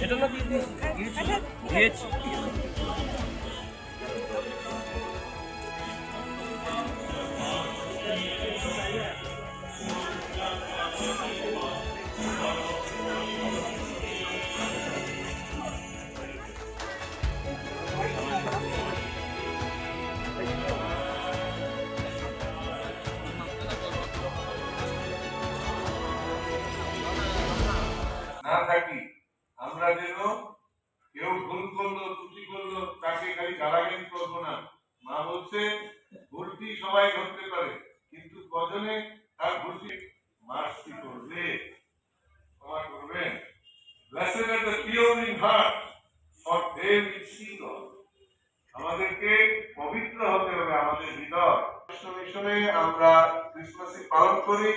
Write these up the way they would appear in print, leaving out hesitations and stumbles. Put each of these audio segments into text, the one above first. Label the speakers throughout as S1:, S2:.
S1: সেটা না দিয়েছি।
S2: না থাকি আমরা যেন কেউ ভুল করলো ত্রুটি করলো তাকে খালি গালাগালি করবো না। মা বলছে ভুলটি সবাই করতে পারে, কিন্তু কজনে তার ভুলটি মার্সি করবে, ক্ষমা করবেন। Blessed are the pure in heart, for they will see God. আমাদেরকে পবিত্র হতে হবে আমাদের হৃদয়। কৃষ্ণ মিশনে আমরা ক্রিসমাসে পালন করি,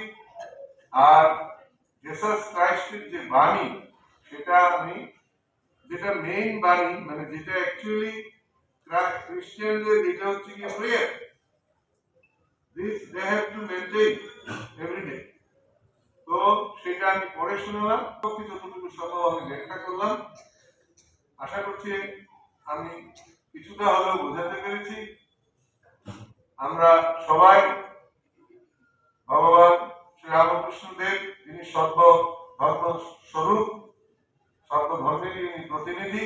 S2: আর জেসাস ক্রাইস্টের যে বাণী সেটা আমি যেটা মেইন বাণী মানে যেটা অ্যাকচুয়ালি ক্রিশ্চিয়ানদের এটা হচ্ছে কি prayer, this they have to maintain everyday. তো সেটা আমি পড়ে শুনলাম, যতটুকু সম্ভব আমি ব্যাখ্যা করলাম। আশা করছি আমি কিছুটা হলেও বোঝাতে পেরেছি। আমরা সবাই ভগবান শ্রী রামকৃষ্ণদেব, তিনি সর্বধর্ম স্বরূপ, সর্বধর্মেরই প্রতিনিধি।